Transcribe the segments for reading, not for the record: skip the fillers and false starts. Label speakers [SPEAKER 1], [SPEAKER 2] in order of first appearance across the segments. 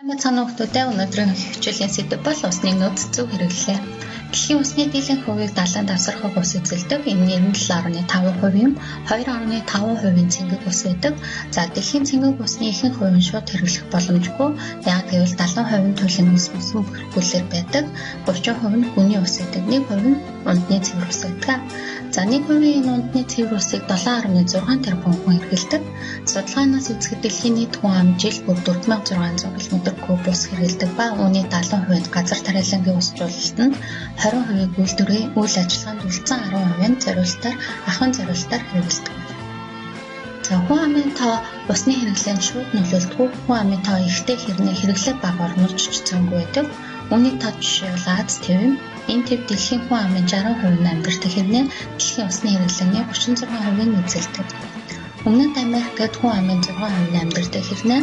[SPEAKER 1] Цаана хүмүүстээ өнөөдрийн хичээлийн сэдэв бол усны нөөц зөв хэрэглээ. Дэлхийн усны дийлэнх хувийг 70 давсархаг ус эзэлдэг. Энэ нь 97.5% юм. 2.5% цэнгэг ус байдаг. За дэлхийн цэнгэг усны ихэнх хувь нь шууд хэрэглэх боломжгүй. Яг гэвэл 70% туйлын ус мөсөн бүрхүүлээр байдаг. 30% нь гүний ус байдаг. 1% нь ундны цэвэр ус байдаг. За 1% энэ ундны цэвэр усыг 7.6 тэрбум хүн хэрэглэдэг. Судалгаанаас үзэхэд дэлхийн нийт хүн ам жил бүр 4600 км3 ус хэрэглэдэг ба үүний 70% нь газар тариалангийн ус жуулалтанд, 20% үйлдвэрийн үйл ажиллагаанд үлдсэн 10% нь зориулалтаар ахын зориулалтаар хэрэглэдэг. За хүн амын тоо усны хэрэглээнд шууд нөлөөлдөг. Хүн амын тоо ихтэй хэрнээ хэрэглээ бага орнолж цөөнгүй байдаг. Үүний тоо жишээ бол Аз төв юм. Энэ төв дэлхийн хүн амын 60% нь амьдардаг хэрнээ дэлхийн усны хэрэглээний 36% нь эзэлдэг. Өмнөд Америкт хүн амын 6% нь амьдардаг хэрнээ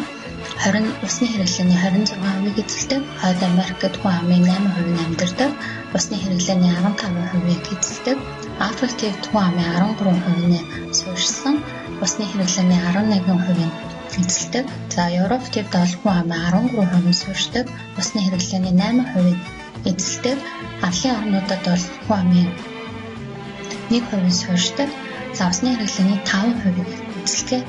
[SPEAKER 1] усны хэрэглээний 26%-ийг эзэлдэг. Хойд Америкт хүн амын 8% нь амьдардаг. Усны хэрэглээний 15%-ийг эзэлдэг. Африкт хүн амын 13% нь суурьшсан. Усны хэрэглээний 11% нь эзэлдэг. За Европт бол хүн амын 13% нь суурьшдаг. Усны хэрэглээний 8% нь эзэлдэг. Африкийн орнуудад бол хүн амын 1% нь суурьшдаг. За усны хэрэглээний 5% эзэлдэг.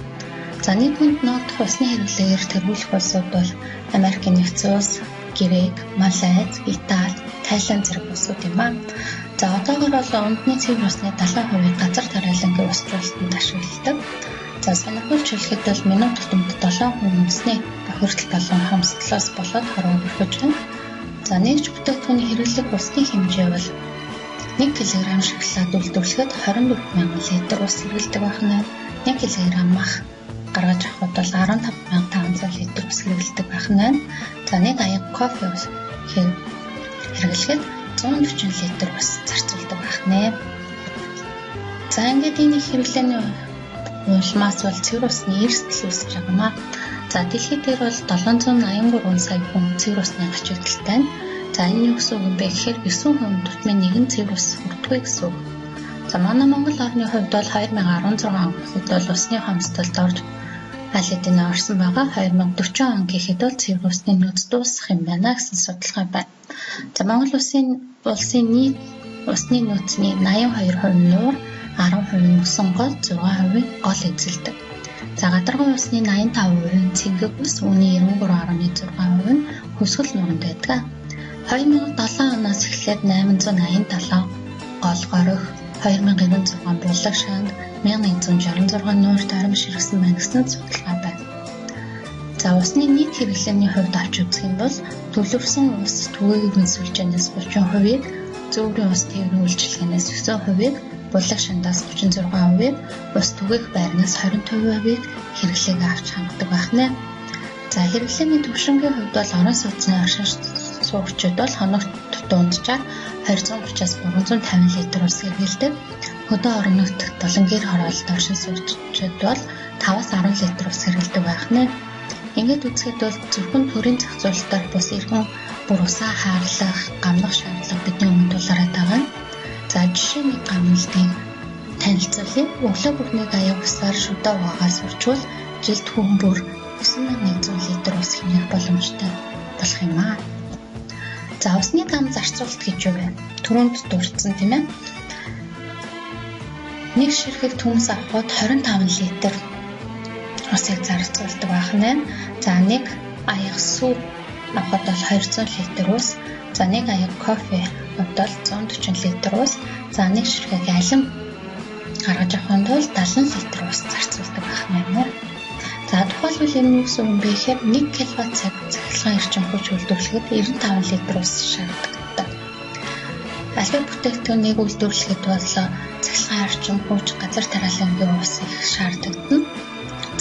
[SPEAKER 1] За нэг хүнд ногдох усны хэрэглээгээр тэргүүлэх улсууд бол Америкийн нэгдсэн улс, Грек, Малайз, Итали, Тайланд зэрэг улсууд юм аа. За одоогоор бол ундны цэвэр усны 70% газар тариалангийн ус жуулалтанд ашигладаг. За сонирхолтой хэлэхэд бол минут тутамд 7 хүн усны бохирдол болон хамсгалаас болоод хорвоо бүрхэж байна. За нэгж бүтээгдэхүүний хэрэглэх усны хэмжээ бол 1 кг шоколад үйлдвэрлэхэд 24,000 литр ус хэрэглэдэг байна. 1 кг мах гаргаж авахд бол 15,500 литр ус хэрэглэдэг байна. За нэг аяг кофе хэрэглэхэд 140 литр ус зарцуулдаг байна. За ингээд энэ хэрэглээний улмаас бол цэвэр усны эрсдэл үүсэж байгаа юм аа. За дэлхийд дээр бол 783 сая хүн цэвэр усны ачаалттай байна. За энэ юу гэсэн үг юм бэ гэхээр 9 хүн тутмын нэгэн цэвэр ус хүртгүй гэсэн үг. За манай Монгол орны хувьд бол 2016 онд бол усны хомсдолд орж аль хэдийн орсон байгаа. 2040 он гэхэд бол цэвэр усны нөөц дуусах юм байна гэсэн судалгаа байна. За Монгол улсын нийт усны нөөцний 82% нь нуур, 10% нь мөсөн гол, 6% нь гол эзэлдэг. За гадаргын усны 85% нь цэнгэг ус, үүний 93.6% нь хөсгөл нууранд байдаг. 2007 оноос эхлээд 887 гол горих, 2906 булаг шанд, 1166 нуурт арим ширхсэн байна гэсэн судалгаа байна. За усны нийт хэрэглээний хувьд авч үзэх юм бол төлөвлөсөн ус түгээгийн сүлжээнээс 30%-ийг, зөөврийн ус тээврийн үйлчилгээнээс 9%-ийг, булаг шандаас 36%-ийг, ус түгээх байрнаас 25%-ийг хэрэглээг авч хангадаг байна. За хэрэглээний түвшингийн хувьд бол орон сууцны оршин суугчид бол хоногт дунджаар 230-аас 350 литр ус хэрэглэдэг. Хөдөө орон нутагт болон гэр хороололт оршин суугчид бол 5-аас 10 литр ус хэрэглэдэг байна. Ингээд үзэхэд бол зөвхөн төрийн зохицуулалтаар бус иргэн бүр усаа хаарлах, гамнах шаардлага бидний өмнө тулгараад байгаа. За жишээний гамналтын танилцуулъя. Өглөө бүрний аяг усаар шүдэ угаагаас урчвал жилд хүн бүр 9100 литр ус хэмнэх боломжтой болох юм аа. За усны гам зарцуулалт гэж юу вэ? Түрүүнд дурдсан тийм ээ. Нэг ширхэг төмс авахд 25 литр усыг зарцуулдаг байна. За нэг аяг сүү авахд бол 200 литр ус. За нэг аяг кофе авахд бол 140 литр ус. За нэг ширхэг алим гаргаж авахын тулд 70 литр ус зарцуулдаг байна. За тухайлбал энэ юу гэсэн юм бэ гэхээр 1 кВт-цаг цахилгаан эрчим хүч үйлдвэрлэхэд 95 литр ус шаарддаг. Албан бүтээгдэхүүнийг үйлдвэрлэхэд бол цахилгаан эрчим хүч, газар тариалангийн ус их шаарддаг.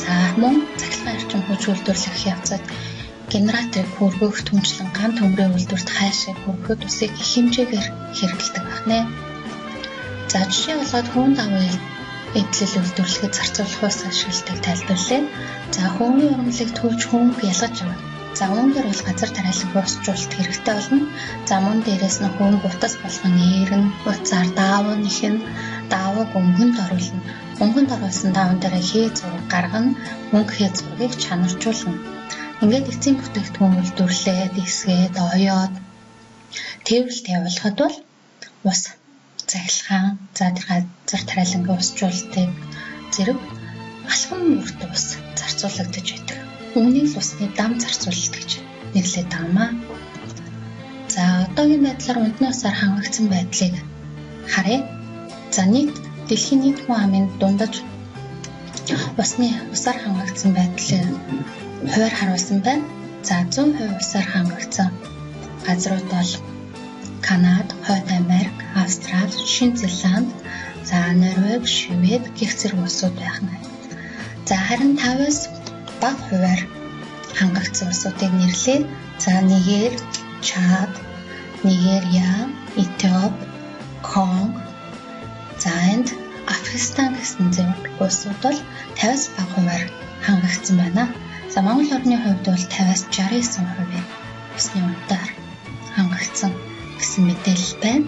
[SPEAKER 1] За мөн цахилгаан эрчим хүч үйлдвэрлэх явцад генераторыг хүргэх, түнчлэн ган төмрийн үйлдвэрт хайшиг хүргэхэд усыг их хэмжээгээр хэрэглэдэг байна. За жишээ болоод хүн даваа эдлэл үйлдвэрлэхэд зарцуулах ус ашигладаг тайлбарлая. За хөвгний ургамлыг төвж хөвг ялгаж авна. За үүнээр бол газар тариалангийн ус жуулалт хэрэгтэй болно. За мөн дээрээс нь хөвг утас болгон eerэн, уцаар даавуу нэхэн, даавууг өмгөнд оруулна. Өмгөнд оруулсан дааван дээр хээ зураг гаргана, мөнгө хээ зургийг чанаржуулна. Ингээд эцсийн бүтээгдэхүүн үйлдвэрлээд, эсгээд, оёод тээвэрлэлд явуулахад бол ус цахилгаан, за тэр газар тариалангийн усжуулалтыг зэрэг алхам бүрт ус зарцуулагдаж байдаг. Үүнийг л усны дам зарцуулалт гэж нэрлэдэг таамаа. За одоогийн байдлаар унтны усаар хангагдсан байдлыг харъя. За дэлхийн нийт хүн амын дундаж усаар хангагдсан байдлыг хуваар харуулсан байна. За 100% усаар хангагдсан газрууд бол Канада, Хойд Америк, Австрали, Шинэ Зеланд, за Норвеги, Швед гэх зэрэг улсууд байна. За харин 5-аас бага хуваар хангагдсан улсуудыг нэрлэе. За Нигер, Чад, Нигерия, Этиоп, Конго, за энд Афганистан гэсэн зэрэг улсууд бол 50-аас бага хуваар хангагдсан байна. За Монгол орны хувьд бол 50-аас 69% усны унтаар хангагдсан гэсэн мэдээлэл байна.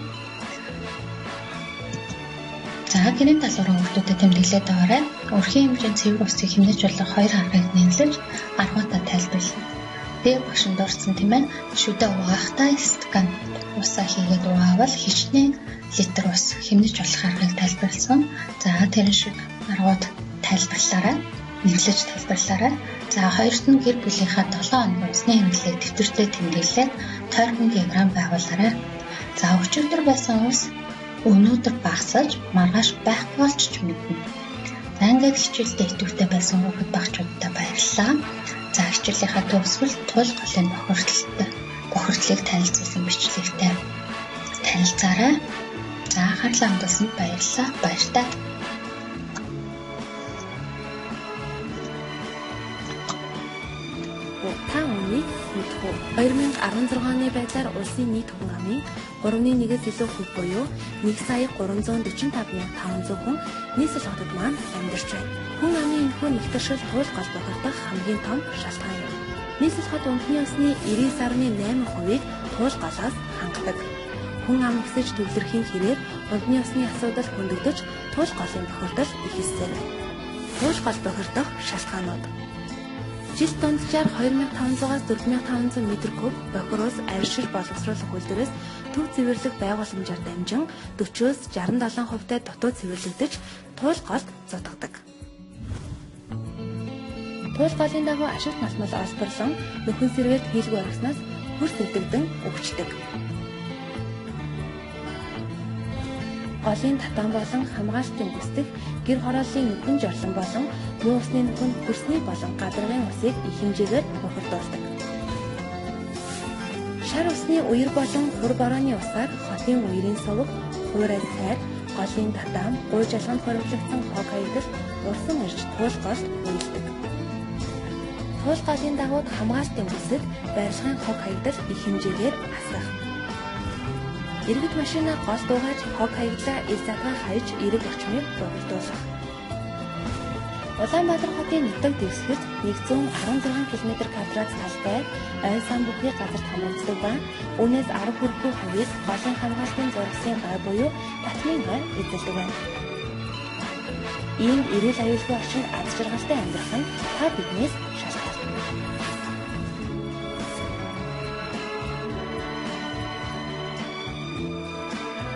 [SPEAKER 1] За гэрийн талуурын хүүхдүүдэд тэмдэглээд байгаарай. Өрхийн хэмжээнд цэвэр усыг хэмнэж болох 2 аргыг нэрлэж аргуудаа тайлбарлана. Дээр багшин дурдсан тийм ээ. Шүдэ угаахтаа стакан усаа хийгээд угаавал хичнээн литр ус хэмнэж болох аргыг тайлбарлсан. За тэрэн шиг аргууд тайлбарлаарай. Нэрлэж тайлбарлаарай. За хоёрт нь гэр бүлийнхаа 7 хоногийн усны хэмнэлийг дэвтэртэй тэмдэглээд тойрхон диаграм байгуулаарай. За өчигдөр байсан ус өнөөдөр багасаж маргааш байхгүй болч ч мэднэ. За ингээд хичээлдээ идэвхтэй байсан хүүхэд багчуудтай баярлалаа. За хичээлийнхаа төгсгөл тул голын бохирдлыг танилцуулсан бичлэгтэй танилцаарай. За анхаарлаа хандуулсанд баярлалаа. Баяртай.
[SPEAKER 2] Та үнийг мэдэх үү? 2016 оны байдлаар улсын нийт хүн амын 3.1-ээс илүү хүүхэд буюу 1,345,500 хүн нийслэл хотод маань амьдарч байна. Хүн амын энэхүү нэгтгэшил туул гол бохирдох хамгийн том шалтгаан юм. Нийслэл хот унтны усны 99.8%-ийг туул голоос хангадаг. Хүн ам өсөж төвлөрхийн хэрээр унтны усны асуудал хөндөгдөж туул голын бохирдол ихэлсэн. Туул гол бохирдох шалтгаанууд. Жил дунджаар 2500-аас 4500 м3 бохироос арьшил боловсруулах үйлдвэрээс төв цэвэрлэх байгууламжаар дамжин 40-өөс 67%-тай дутуу цэвэрлэгдэж туул голд зодгодог. Туул голын дагуу ашигт мал олборлон нөхөн сэргээлт хийлгүй орхиснаас хөрс өдөгдөн өвчтөг. Голын татан болон хамгаалалтын гүйцэтгэх гэр хорооллын нөхөн жорлон болон муу усны нөхөн хөрсний болон гадаргын усыг их хэмжээгээр бохирдуулдаг. Шар усны үер болон хур борооны усаар хотын үерийн суваг, хуурай сайр, голын татан, гуй жалганд хоригдлогдсон хог хаягдал урсан ирж туул голд үйлддэг. Туул голын дагуу хамгаалтын бүсэд барилгын хог хаягдал их хэмжээгээр асах. Иргэд машинаа гол дуугаж хог хаягдлаа ил задгаа хаяж эрэг орчмыг бохирдуулах. Улаанбаатар хотын нутаг дэвсгэрт 116 км2 талтай ой сан бүхий газарт хамаардаг ба үүнээс 10 хүрэхгүй хувьд голын хамгаалтын зурагсын гай буюу татмын гай эзэлдэг байна. Ийм эрүүл аюулгүй орчинд аз жаргалтай амьдрах нь та биднээс шалтгаална.